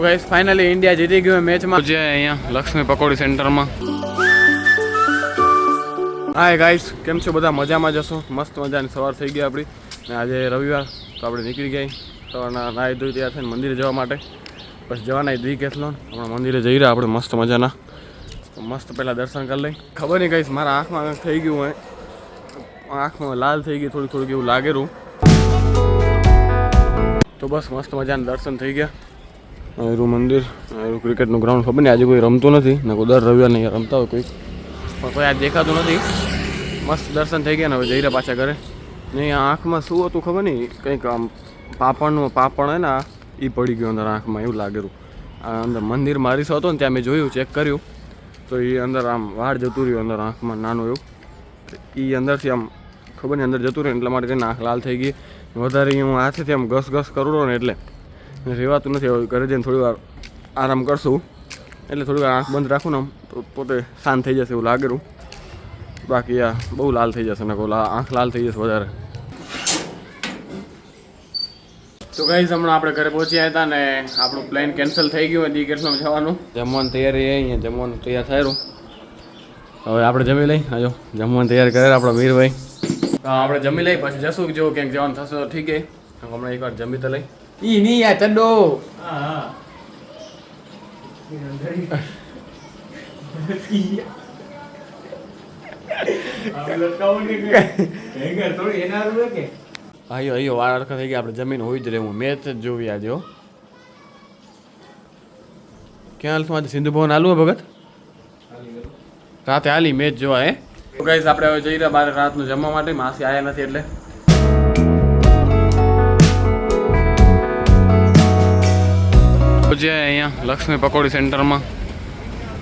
Guys finally India જીતી ગયું મેચમાં. જે અહીંયા લક્ષ્મી પકોડી સેન્ટરમાં. હાય ગાઈસ, કેમ છો બધા? મજામાં જશો? મસ્ત મજાની સવાર થઈ ગઈ આપણી ને આજે રવિવાર તો આપણે નીકળી ગઈ સવારના નાહી ધોઈ તૈયાર થઈને મંદિરે જવા માટે. બસ જવાના ડીકેથલોન હમણાં મંદિરે જઈ રહ્યા આપણે મસ્ત મજાના. મસ્ત પહેલાં દર્શન કરી લઈ. ખબર નહીં ગાઈસ મારા આંખમાં થઈ ગયું હોય, આંખમાં લાલ થઈ ગઈ થોડીક એવું લાગેલું. તો બસ મસ્ત મજાના દર્શન થઈ ગયા. એરું મંદિર, એરું ક્રિકેટનું ગ્રાઉન્ડ. ખબર નહીં આજે કોઈ રમતું નથી ને કોઈ દર રવિવારને અહીંયા રમતા હોય કોઈ, પણ કોઈ આજ દેખાતું નથી. મસ્ત દર્શન થઈ ગયા ને હવે જઈ રહ્યા પાછા ઘરે. ને અહીંયા આંખમાં શું હતું ખબર નહીં, કંઈક આમ પાપડ હોય ને એ પડી ગયું અંદર આંખમાં એવું લાગેલું. અંદર મંદિર મારીસો હતો ને ત્યાં મેં જોયું, ચેક કર્યું તો એ અંદર આમ વાળ જતું રહ્યું અંદર આંખમાં નાનું એવું. એ અંદરથી આમ ખબર નહીં અંદર જતું રહ્યું એટલા માટે આંખ લાલ થઈ ગઈ. વધારે હું હાથેથી આમ ઘસ કરું ને એટલે રહેવાતું નથી. હવે ઘરે જઈને થોડી વાર આરામ કરશું એટલે થોડી વાર આંખ બંધ રાખું ને આમ તો પોતે શાંત થઈ જશે એવું લાગેલું. બાકી આ બહુ લાલ થઈ જશે ને આંખ લાલ થઈ જશે વધારે. તો ગાઈસ હમણાં આપણે ઘરે પહોંચ્યા હતા ને આપણું પ્લાન કેન્સલ થઈ ગયું ડીકેથલોન જવાનું. જમવાની તૈયારી અહીંયા જમવાનું તૈયાર થયેલું. હવે આપણે જમી લઈ. આજો જમવાની તૈયારી કરે આપણા વીરભાઈ. આપણે જમી લઈ પછી જશું જો ક્યાંક જવાનું થશે તો ઠીક છે. હમણાં એકવાર જમી તો લઈ. ઈ નહીં યાર ચડ્ડો. અયો વાર અરખા થઈ ગયા. આપણે જમીન હોઈ જ રહેવું. મેચ જ જોવી આજે. હો ક્યાં હાલશું આજે? સિંધુ ભવન હાલું ભગત રાતે હાલી મેચ જોવા. હે ગાઈસ આપણે હવે જઈ રહ્યા બાર રાતનું જમવા માટે. માસી આવ્યા નથી એટલે જે અહીંયા લક્ષ્મી પકોડી સેન્ટરમાં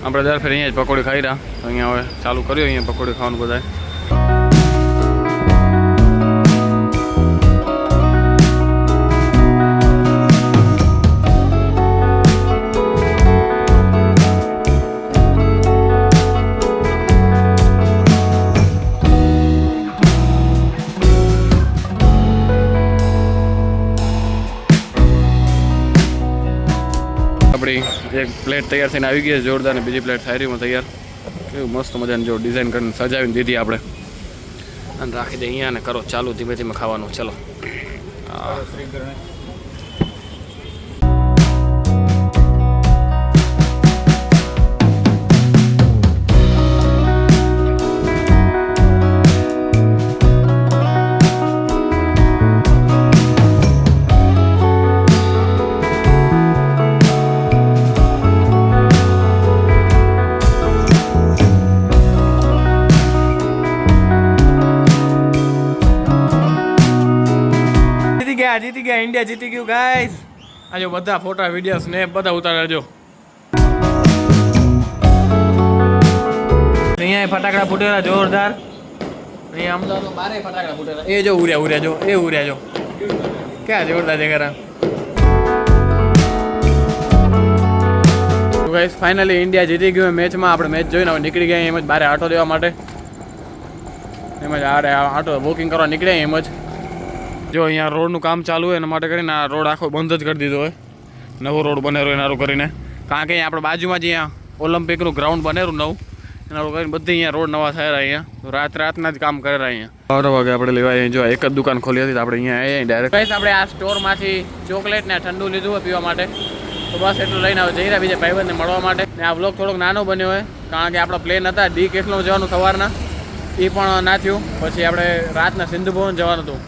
આપણે દર ફેર અહીંયા જ પકોડી ખાઈ રહ્યા. અહીંયા હવે ચાલુ કર્યું અહીંયા પકોડી ખાવાનું બધાય. એક પ્લેટ તૈયાર થઈને આવી ગઈ જોરદાર ને બીજી પ્લેટ થાયરીમાં તૈયાર. કેવું મસ્ત મજાની જો ડિઝાઇન કરીને સજાવીને દીધી આપણે અને રાખી દે અહીંયા ને કરો ચાલુ ધીમે ધીમે ખાવાનું. ચલો જીતી ગયા ઇન્ડિયા જીતી ગયું ગાઈસ. આજો બધા ફોટા વિડીયો સ્નેપ બધા ઉતારજો. અહીંયા ફટાકડા ફૂટેલા જોરદાર. અહીંયા અમદાવાદ બારે ફટાકડા ફૂટેલા. એ જો ઉર્યા જો એ ઉર્યા જો ક્યાં જોરદાર દેખારા. ગાઈસ ફાઇનલી ઇન્ડિયા જીતી ગયું મેચમાં. આપણે મેચ જોઈને હવે નીકળી ગયા એમ જ બારે આટો દેવા માટે. એમ જ આટો વોકિંગ કરવા નીકળ્યા એમ જ. જો અહીંયા રોડનું કામ ચાલુ હોય એના માટે કરીને આ રોડ આખો બંધ જ કરી દીધો હોય. નવો રોડ બનેલો એનારું કરીને. કારણ કે અહીંયા આપણે બાજુમાં જ અહીંયા ઓલિમ્પિકનું ગ્રાઉન્ડ બનેલું નવું એનારું કરીને બધી અહીંયા રોડ નવા થયેલા. અહીંયા રાતના જ કામ કરેલા. અહીંયા 12 વાગે આપણે લેવા જો એક જ દુકાન ખોલી હતી આપણે અહીંયા ડાયરેક્ટ આપણે આ સ્ટોરમાંથી ચોકલેટ ને ઠંડુ લીધું હોય પીવા માટે. તો બસ એટલું લઈને હવે જઈ રહ્યા બીજા ભાઈબંધને મળવા માટે. ને આ વ્લોગ થોડોક નાનો બન્યો હોય કારણ કે આપણા પ્લેન હતા ડીકેથલોન જવાનું સવારના, એ પણ ના થયું. પછી આપણે રાતના સિંધુ ભવન જવાનું હતું.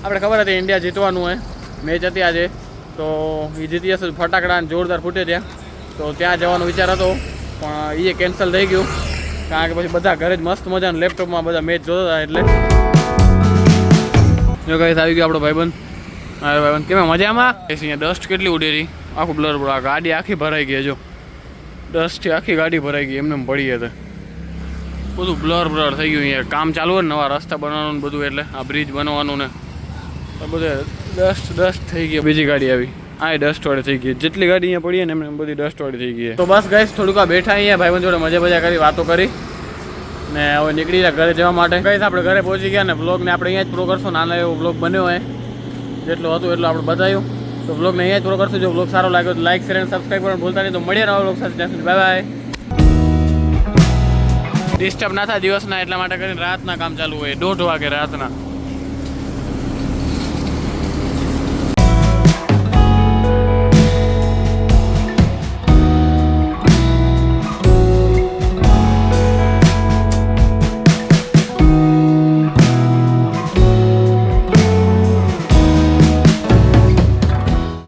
આપણે ખબર હતી ઇન્ડિયા જીતવાનું હોય, મેચ હતી આજે તો એ જીતી જશે. ફટાકડા જોરદાર ફૂટે ત્યાં તો ત્યાં જવાનો વિચાર હતો પણ એ કેન્સલ થઈ ગયું કારણ કે પછી બધા ઘરે જ મસ્ત મજાનું લેપટોપમાં બધા મેચ જોતા હતા. એટલે જો કઈ આવી ગયો આપણો ભાઈબંધ. હા ભાઈબંધ કેમ મજામાં? અહીંયા ડસ્ટ કેટલી ઉડે રહી, આખું બ્લર બ્લર. ગાડી આખી ભરાઈ ગઈ. જો ડસ્ટથી આખી ગાડી ભરાઈ ગઈ એમને પડી હતી. બધું બ્લર થઈ ગયું. અહીંયા કામ ચાલુ હોય ને નવા રસ્તા બનાવવાનું બધું, એટલે આ બ્રિજ બનવાનું ને બધે ડસ્ટ થઈ ગઈ. બીજી ગાડી આવી આ ડસ્ટ વાળી થઈ ગઈ. જેટલી ગાડી અહીંયા પડી ને એમને બધી ડસ્ટ વાળી થઈ ગઈ. તો બસ ગાઈસ થોડુંક આ બેઠા અહીંયા ભાઈબંધ જોડે મજા કરી વાતો કરી ને હવે નીકળી ગયા ઘરે જવા માટે. ગાઈસ આપણે ઘરે પહોંચી ગયા ને બ્લોગને આપણે અહીંયા જ પૂરો કરશું. નાનો એવો બ્લોગ બન્યો હોય, જેટલું હતું એટલું આપણે બતાવ્યું. તો બ્લોગને અહીંયા જ પૂરો કરશું. જો બ્લોગ સારો લાગ્યો તો લાઈક શેર અને સબસ્ક્રાઈબ કરવાનું ભૂલતા નહીં. તો મળીએ નવા બ્લોગ સાથે. ત્યાં સુધી બાય બાય. ડિસ્ટર્બ ના થાય દિવસના એટલા માટે કરીને રાતના કામ ચાલુ હોય 1:30 વાગે રાતના.